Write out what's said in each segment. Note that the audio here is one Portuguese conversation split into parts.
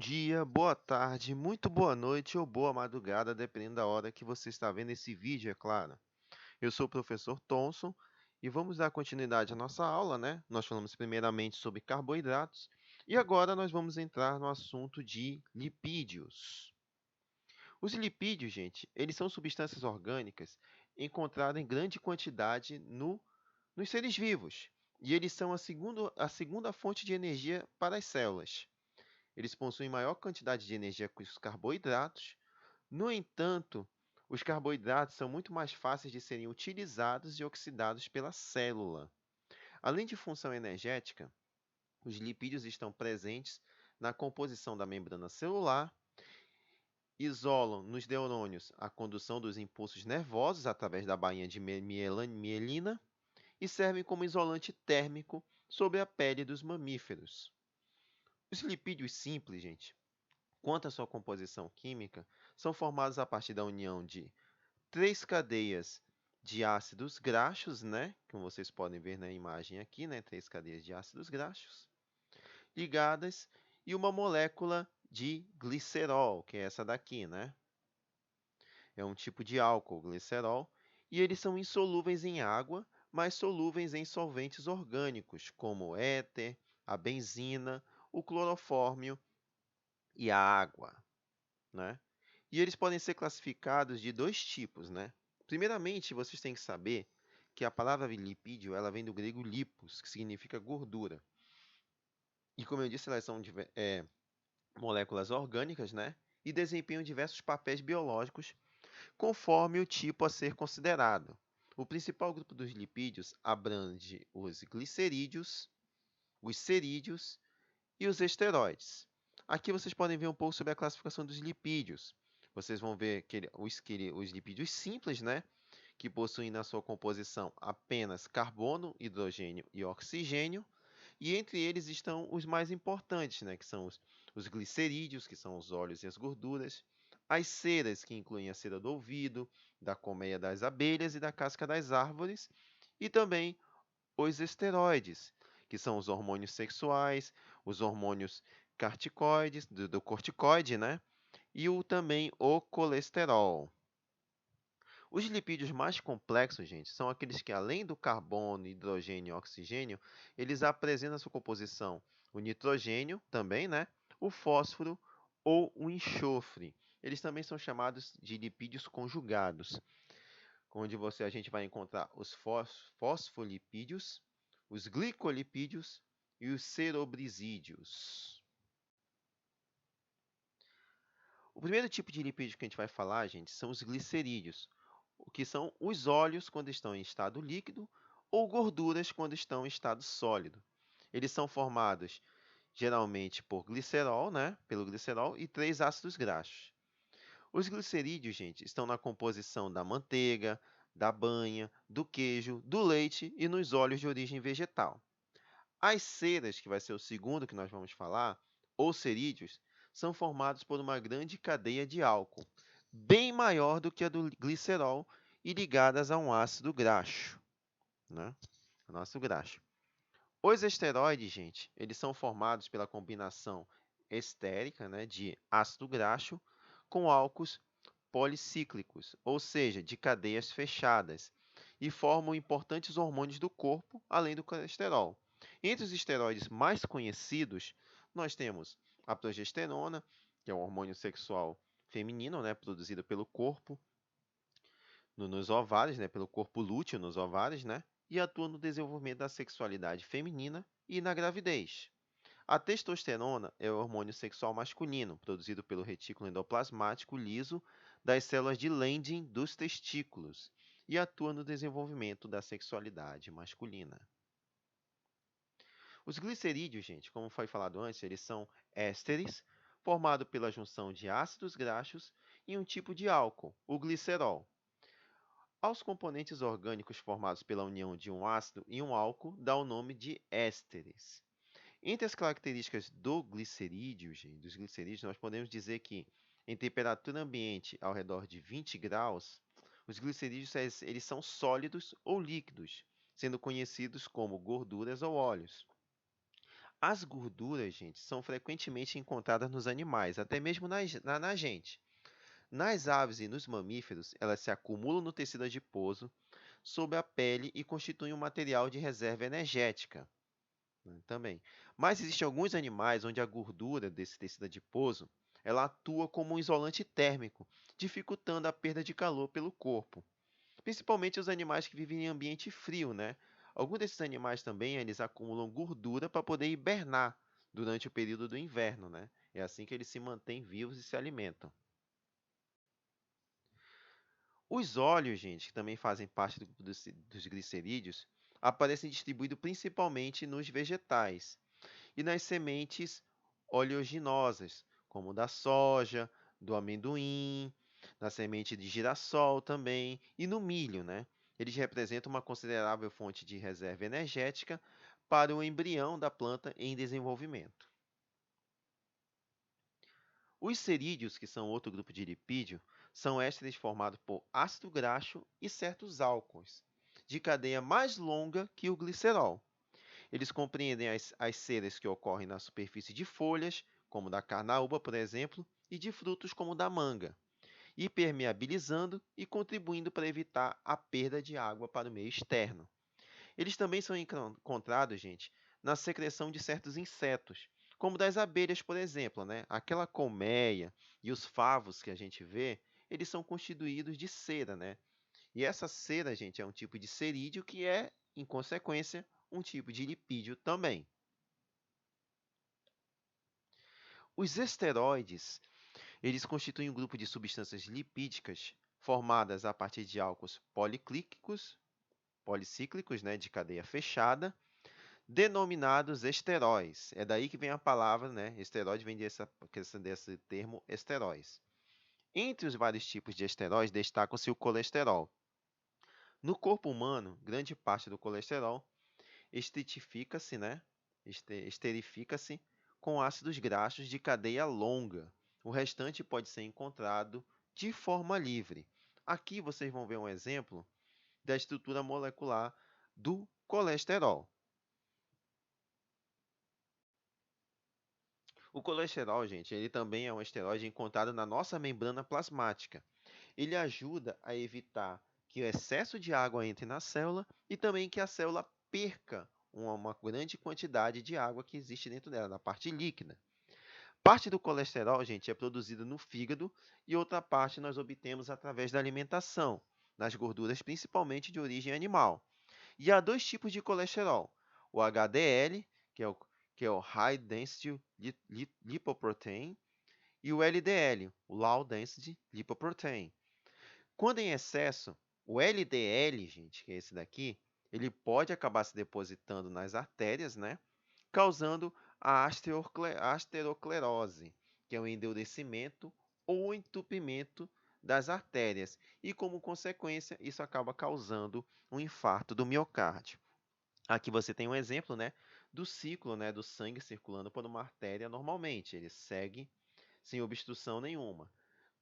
dia, boa tarde, muito boa noite ou boa madrugada, dependendo da hora que você está vendo esse vídeo, é claro. Eu sou o professor Thomson e vamos dar continuidade à nossa aula, né? Nós falamos primeiramente sobre carboidratos e agora nós vamos entrar no assunto de lipídios. Os lipídios, gente, eles são substâncias orgânicas encontradas em grande quantidade nos seres vivos e eles são a segunda fonte de energia para as células. Eles possuem maior quantidade de energia que os carboidratos. No entanto, os carboidratos são muito mais fáceis de serem utilizados e oxidados pela célula. Além de função energética, os lipídios estão presentes na composição da membrana celular, isolam nos neurônios a condução dos impulsos nervosos através da bainha de mielina e servem como isolante térmico sobre a pele dos mamíferos. Os lipídios simples, gente, quanto à sua composição química, são formados a partir da união de três cadeias de ácidos graxos, né? Como vocês podem ver na imagem aqui, né? Três cadeias de ácidos graxos ligadas e uma molécula de glicerol, que é essa daqui, né? É um tipo de álcool, glicerol, e eles são insolúveis em água, mas solúveis em solventes orgânicos, como o éter, a benzina, o clorofórmio e a água, né? E eles podem ser classificados de dois tipos, né? Primeiramente, vocês têm que saber que a palavra lipídio ela vem do grego lipos, que significa gordura. E como eu disse, elas são moléculas orgânicas, né? E desempenham diversos papéis biológicos conforme o tipo a ser considerado. O principal grupo dos lipídios abrange os glicerídeos, os cerídeos e os esteroides. Aqui vocês podem ver um pouco sobre a classificação dos lipídios. Vocês vão ver os lipídios simples, né, que possuem na sua composição apenas carbono, hidrogênio e oxigênio. E entre eles estão os mais importantes, né, que são os glicerídeos, que são os óleos e as gorduras, as ceras, que incluem a cera do ouvido, da colmeia das abelhas e da casca das árvores, e também os esteroides, que são os hormônios sexuais, os hormônios corticoides, do corticoide, né? E também o colesterol. Os lipídios mais complexos, gente, são aqueles que, além do carbono, hidrogênio e oxigênio, eles apresentam na sua composição o nitrogênio também, né? O fósforo ou o enxofre. Eles também são chamados de lipídios conjugados, onde a gente vai encontrar os fosfolipídios, os glicolipídios e os serobrisídeos. O primeiro tipo de lipídio que a gente vai falar, gente, são os glicerídeos, o que são os óleos quando estão em estado líquido ou gorduras quando estão em estado sólido. Eles são formados geralmente por glicerol, né, pelo glicerol e três ácidos graxos. Os glicerídeos, gente, estão na composição da manteiga, da banha, do queijo, do leite e nos óleos de origem vegetal. As ceras, que vai ser o segundo que nós vamos falar, ou cerídeos, são formados por uma grande cadeia de álcool, bem maior do que a do glicerol e ligadas a um ácido graxo, né? O ácido graxo. Os esteroides, gente, eles são formados pela combinação estérica, né, de ácido graxo com álcools policíclicos, ou seja, de cadeias fechadas, e formam importantes hormônios do corpo, além do colesterol. Entre os esteroides mais conhecidos, nós temos a progesterona, que é um hormônio sexual feminino, né, produzido pelo corpo nos ovários, né, pelo corpo lúteo nos ovários, né, e atua no desenvolvimento da sexualidade feminina e na gravidez. A testosterona é o hormônio sexual masculino, produzido pelo retículo endoplasmático liso das células de Leydig dos testículos, e atua no desenvolvimento da sexualidade masculina. Os glicerídeos, gente, como foi falado antes, eles são ésteres, formados pela junção de ácidos graxos e um tipo de álcool, o glicerol. Aos componentes orgânicos formados pela união de um ácido e um álcool dá o nome de ésteres. Entre as características dos glicerídeos, nós podemos dizer que, em temperatura ambiente ao redor de 20 graus, os glicerídeos eles são sólidos ou líquidos, sendo conhecidos como gorduras ou óleos. As gorduras, gente, são frequentemente encontradas nos animais, até mesmo na gente. Nas aves e nos mamíferos, elas se acumulam no tecido adiposo, sob a pele e constituem um material de reserva energética, né, também. Mas existem alguns animais onde a gordura desse tecido adiposo, ela atua como um isolante térmico, dificultando a perda de calor pelo corpo. Principalmente os animais que vivem em ambiente frio, né? Alguns desses animais também, eles acumulam gordura para poder hibernar durante o período do inverno, né? É assim que eles se mantêm vivos e se alimentam. Os óleos, gente, que também fazem parte do grupo dos glicerídeos, aparecem distribuídos principalmente nos vegetais e nas sementes oleaginosas, como o da soja, do amendoim, na semente de girassol também e no milho, né? Eles representam uma considerável fonte de reserva energética para o embrião da planta em desenvolvimento. Os cerídeos, que são outro grupo de lipídio, são ésteres formados por ácido graxo e certos álcools, de cadeia mais longa que o glicerol. Eles compreendem as ceras que ocorrem na superfície de folhas, como da carnaúba, por exemplo, e de frutos, como da manga, impermeabilizando e contribuindo para evitar a perda de água para o meio externo. Eles também são encontrados, gente, na secreção de certos insetos, como das abelhas, por exemplo, né? Aquela colmeia e os favos que a gente vê, eles são constituídos de cera, né? E essa cera, gente, é um tipo de cerídeo que é, em consequência, um tipo de lipídio também. Os esteroides, eles constituem um grupo de substâncias lipídicas formadas a partir de álcools policíclicos, né, de cadeia fechada, denominados esteróis. É daí que vem a palavra, né? Esteroide vem desse termo esteróis. Entre os vários tipos de esteróis, destacam-se o colesterol. No corpo humano, grande parte do colesterol estritifica-se, né? Esterifica-se com ácidos graxos de cadeia longa. O restante pode ser encontrado de forma livre. Aqui vocês vão ver um exemplo da estrutura molecular do colesterol. O colesterol, gente, ele também é um esteroide encontrado na nossa membrana plasmática. Ele ajuda a evitar que o excesso de água entre na célula e também que a célula perca uma grande quantidade de água que existe dentro dela, na parte líquida. Parte do colesterol, gente, é produzida no fígado e outra parte nós obtemos através da alimentação, nas gorduras principalmente de origem animal. E há dois tipos de colesterol: o HDL, que é o High Density Lipoprotein, e o LDL, o Low Density Lipoprotein. Quando em excesso, o LDL, gente, que é esse daqui, ele pode acabar se depositando nas artérias, né? Causando a asterosclerose, que é o endurecimento ou entupimento das artérias. E, como consequência, isso acaba causando um infarto do miocárdio. Aqui você tem um exemplo, né, do ciclo, né, do sangue circulando por uma artéria normalmente. Ele segue sem obstrução nenhuma.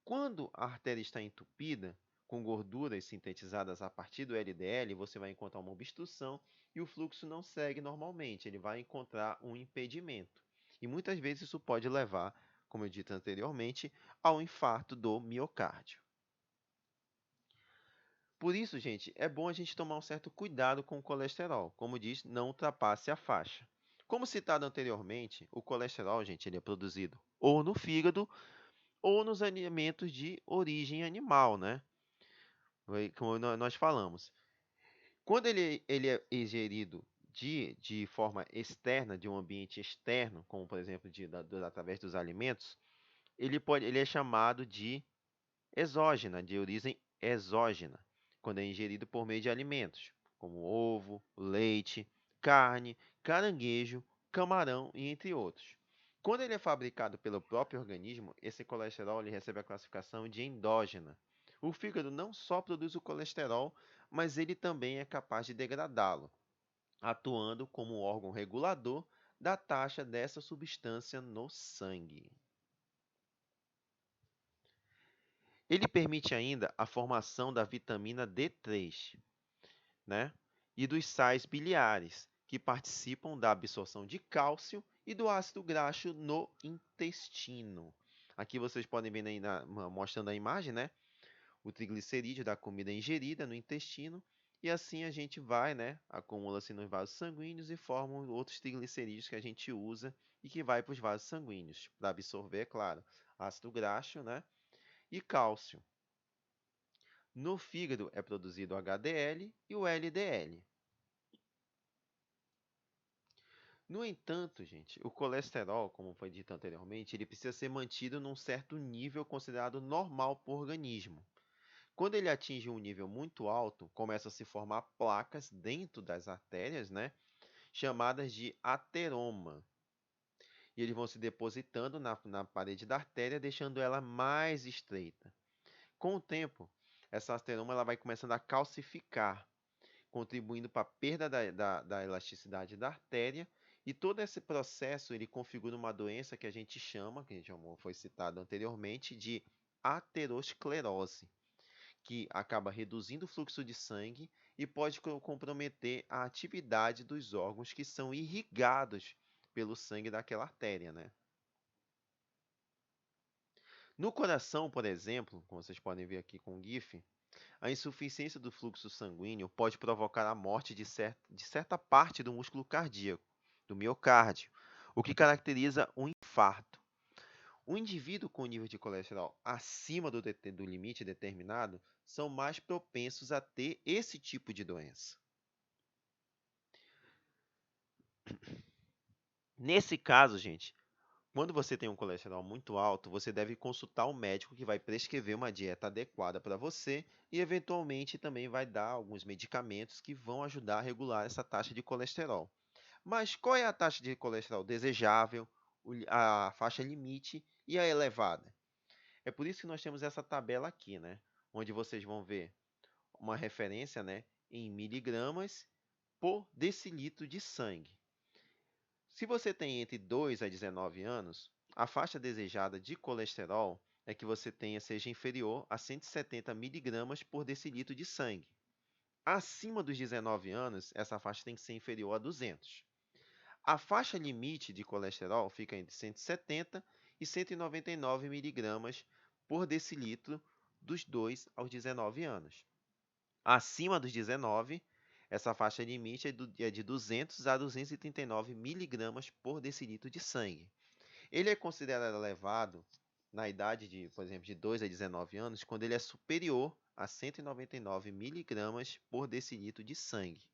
Quando a artéria está entupida, com gorduras sintetizadas a partir do LDL, você vai encontrar uma obstrução e o fluxo não segue normalmente, ele vai encontrar um impedimento. E muitas vezes isso pode levar, como eu disse anteriormente, ao infarto do miocárdio. Por isso, gente, é bom a gente tomar um certo cuidado com o colesterol. Como diz, não ultrapasse a faixa. Como citado anteriormente, o colesterol, gente, ele é produzido ou no fígado ou nos alimentos de origem animal, né? Como nós falamos. Quando ele é ingerido de forma externa, de um ambiente externo, como por exemplo através dos alimentos, ele é chamado de exógena, de origem exógena, quando é ingerido por meio de alimentos, como ovo, leite, carne, caranguejo, camarão e entre outros. Quando ele é fabricado pelo próprio organismo, esse colesterol ele recebe a classificação de endógena. O fígado não só produz o colesterol, mas ele também é capaz de degradá-lo, atuando como um órgão regulador da taxa dessa substância no sangue. Ele permite ainda a formação da vitamina D3, né? E dos sais biliares, que participam da absorção de cálcio e do ácido graxo no intestino. Aqui vocês podem ver mostrando a imagem, né? O triglicerídeo da comida ingerida no intestino, e assim a gente vai, né, acumula-se nos vasos sanguíneos e formam outros triglicerídeos que a gente usa e que vai para os vasos sanguíneos, para absorver, é claro, ácido graxo, né, e cálcio. No fígado é produzido o HDL e o LDL. No entanto, gente, o colesterol, como foi dito anteriormente, ele precisa ser mantido num certo nível considerado normal para o organismo. Quando ele atinge um nível muito alto, começam a se formar placas dentro das artérias, né, chamadas de ateroma. E eles vão se depositando na parede da artéria, deixando ela mais estreita. Com o tempo, essa ateroma ela vai começando a calcificar, contribuindo para a perda da elasticidade da artéria. E todo esse processo ele configura uma doença que a gente chama, que a gente chamou, foi citado anteriormente, de aterosclerose, que acaba reduzindo o fluxo de sangue e pode comprometer a atividade dos órgãos que são irrigados pelo sangue daquela artéria, né? No coração, por exemplo, como vocês podem ver aqui com o GIF, a insuficiência do fluxo sanguíneo pode provocar a morte de certa parte do músculo cardíaco, do miocárdio, o que caracteriza um infarto. O indivíduo com nível de colesterol acima do limite determinado são mais propensos a ter esse tipo de doença. Nesse caso, gente, quando você tem um colesterol muito alto, você deve consultar o médico que vai prescrever uma dieta adequada para você e, eventualmente, também vai dar alguns medicamentos que vão ajudar a regular essa taxa de colesterol. Mas qual é a taxa de colesterol desejável, a faixa limite e a elevada? É por isso que nós temos essa tabela aqui, né? Onde vocês vão ver uma referência, né, em miligramas por decilitro de sangue. Se você tem entre 2 a 19 anos, a faixa desejada de colesterol é que você seja inferior a 170 miligramas por decilitro de sangue. Acima dos 19 anos, essa faixa tem que ser inferior a 200. A faixa limite de colesterol fica entre 170 e 199 miligramas por decilitro dos 2 aos 19 anos. Acima dos 19, essa faixa limite é de 200 a 239 miligramas por decilitro de sangue. Ele é considerado elevado na idade de, por exemplo, de 2 a 19 anos, quando ele é superior a 199 miligramas por decilitro de sangue.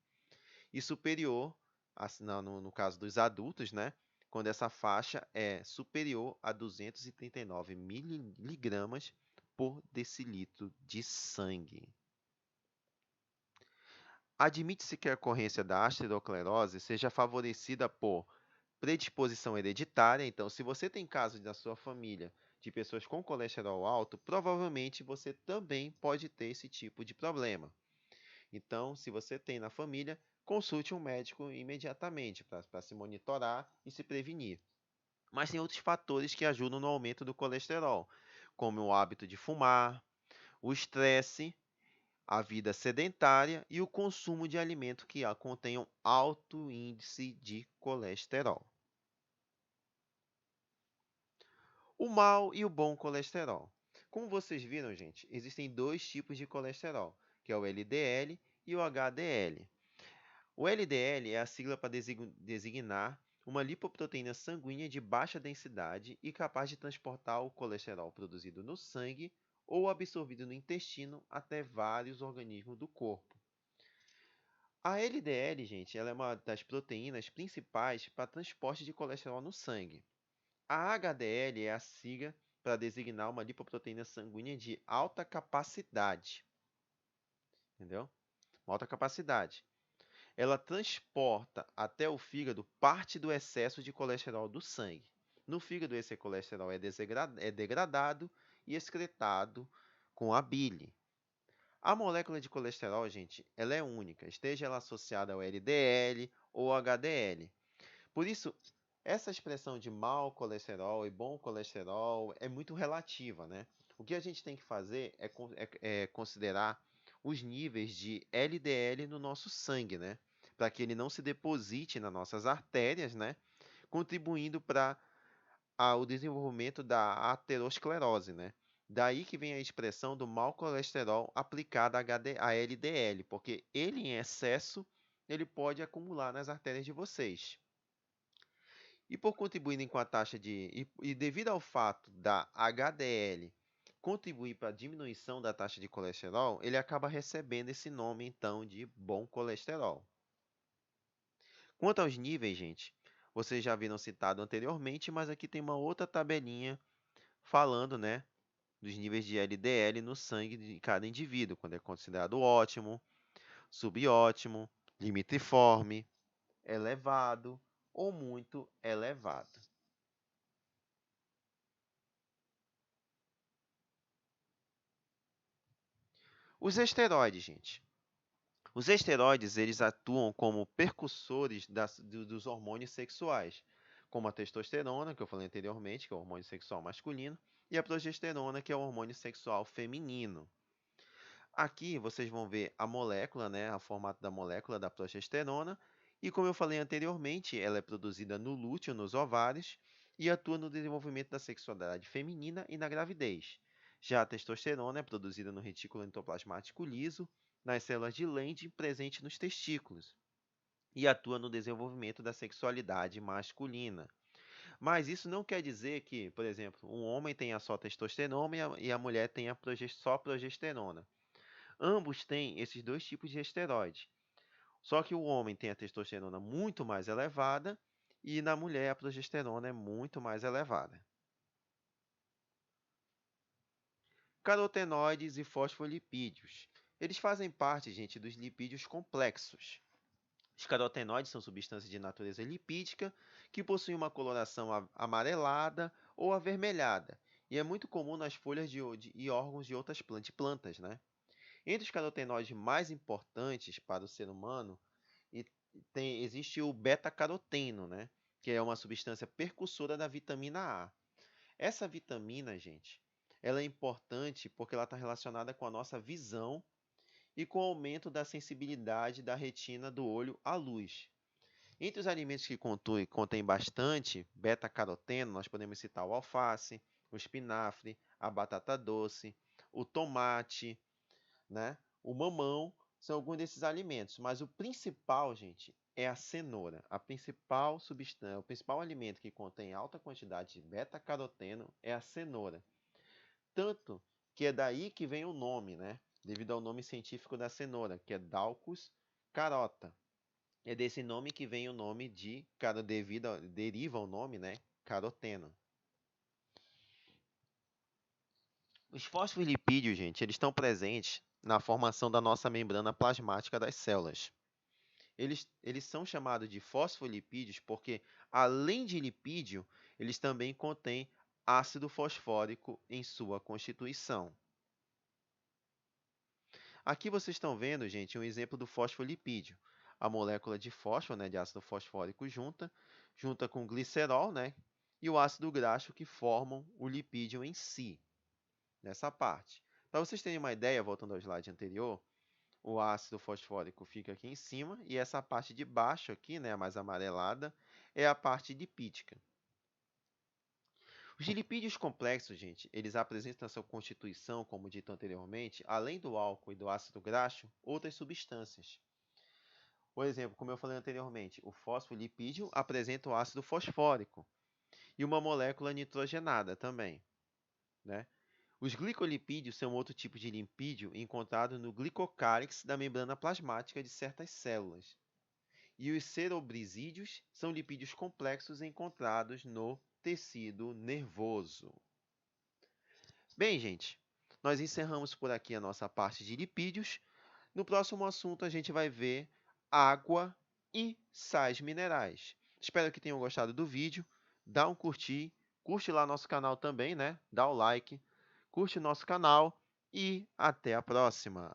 E superior, no caso dos adultos, né, quando essa faixa é superior a 239 miligramas por decilitro de sangue. Admite-se que a ocorrência da asterosclerose seja favorecida por predisposição hereditária. Então, se você tem casos da sua família de pessoas com colesterol alto, provavelmente você também pode ter esse tipo de problema. Então, se você tem na família, consulte um médico imediatamente para se monitorar e se prevenir. Mas tem outros fatores que ajudam no aumento do colesterol, como o hábito de fumar, o estresse, a vida sedentária e o consumo de alimentos que contenham alto índice de colesterol. O mau e o bom colesterol. Como vocês viram, gente, existem dois tipos de colesterol, que é o LDL e o HDL. O LDL é a sigla para designar uma lipoproteína sanguínea de baixa densidade e capaz de transportar o colesterol produzido no sangue ou absorvido no intestino até vários organismos do corpo. A LDL, gente, ela é uma das proteínas principais para transporte de colesterol no sangue. A HDL é a sigla para designar uma lipoproteína sanguínea de alta capacidade. Entendeu? Uma alta capacidade. Ela transporta até o fígado parte do excesso de colesterol do sangue. No fígado, esse colesterol é degradado e excretado com a bile. A molécula de colesterol, gente, ela é única, esteja ela associada ao LDL ou HDL. Por isso, essa expressão de mau colesterol e bom colesterol é muito relativa, né? O que a gente tem que fazer é considerar os níveis de LDL no nosso sangue, né? Para que ele não se deposite nas nossas artérias, né? contribuindo para o desenvolvimento da aterosclerose, né? Daí que vem a expressão do mau colesterol aplicado a LDL, porque ele em excesso ele pode acumular nas artérias de vocês. E por contribuírem com a taxa e devido ao fato da HDL contribuir para a diminuição da taxa de colesterol, ele acaba recebendo esse nome então de bom colesterol. Quanto aos níveis, gente, vocês já viram citado anteriormente, mas aqui tem uma outra tabelinha falando, né, dos níveis de LDL no sangue de cada indivíduo, quando é considerado ótimo, subótimo, limitiforme, elevado ou muito elevado. Os esteroides, gente. Os esteroides, eles atuam como percussores dos hormônios sexuais, como a testosterona, que eu falei anteriormente, que é o hormônio sexual masculino, e a progesterona, que é o hormônio sexual feminino. Aqui vocês vão ver a molécula, né, o formato da molécula da progesterona, e como eu falei anteriormente, ela é produzida no lúteo, nos ovários, e atua no desenvolvimento da sexualidade feminina e na gravidez. Já a testosterona é produzida no retículo endoplasmático liso, nas células de Leydig presente nos testículos, e atua no desenvolvimento da sexualidade masculina. Mas isso não quer dizer que, por exemplo, um homem tenha só testosterona e a mulher tenha só progesterona. Ambos têm esses dois tipos de esteroide. Só que o homem tem a testosterona muito mais elevada e na mulher a progesterona é muito mais elevada. Carotenoides e fosfolipídios. Eles fazem parte, gente, dos lipídios complexos. Os carotenoides são substâncias de natureza lipídica que possuem uma coloração amarelada ou avermelhada, e é muito comum nas folhas e órgãos de outras plantas, né? Entre os carotenoides mais importantes para o ser humano, existe o beta-caroteno, né? Que é uma substância percussora da vitamina A. Essa vitamina, gente, ela é importante porque ela está relacionada com a nossa visão e com o aumento da sensibilidade da retina do olho à luz. Entre os alimentos que contêm bastante beta-caroteno, nós podemos citar o alface, o espinafre, a batata doce, o tomate, né? O mamão são alguns desses alimentos, mas o principal, gente, é a cenoura. A principal substância, o principal alimento que contém alta quantidade de beta-caroteno é a cenoura. Tanto que é daí que vem o nome, né? Devido ao nome científico da cenoura, que é Daucus carota. É desse nome que vem o nome deriva o nome, né? Caroteno. Os fosfolipídios, gente, eles estão presentes na formação da nossa membrana plasmática das células. Eles são chamados de fosfolipídios porque, além de lipídio, eles também contêm ácido fosfórico em sua constituição. Aqui vocês estão vendo, gente, um exemplo do fosfolipídio. A molécula de fósforo, né, de ácido fosfórico junta com glicerol, né, e o ácido graxo que formam o lipídio em si, nessa parte. Para vocês terem uma ideia, voltando ao slide anterior, o ácido fosfórico fica aqui em cima e essa parte de baixo aqui, né, a mais amarelada, é a parte lipídica. Os lipídios complexos, gente, eles apresentam a sua constituição, como dito anteriormente, além do álcool e do ácido graxo, outras substâncias. Por exemplo, como eu falei anteriormente, o fosfolipídio apresenta o ácido fosfórico e uma molécula nitrogenada também, né? Os glicolipídios são outro tipo de lipídio encontrado no glicocálix da membrana plasmática de certas células. E os serobrisídeos são lipídios complexos encontrados no tecido nervoso. Bem, gente, nós encerramos por aqui a nossa parte de lipídios. No próximo assunto, a gente vai ver água e sais minerais. Espero que tenham gostado do vídeo. Dá um curtir, curte lá nosso canal também, né? Dá o like, curte o nosso canal e até a próxima!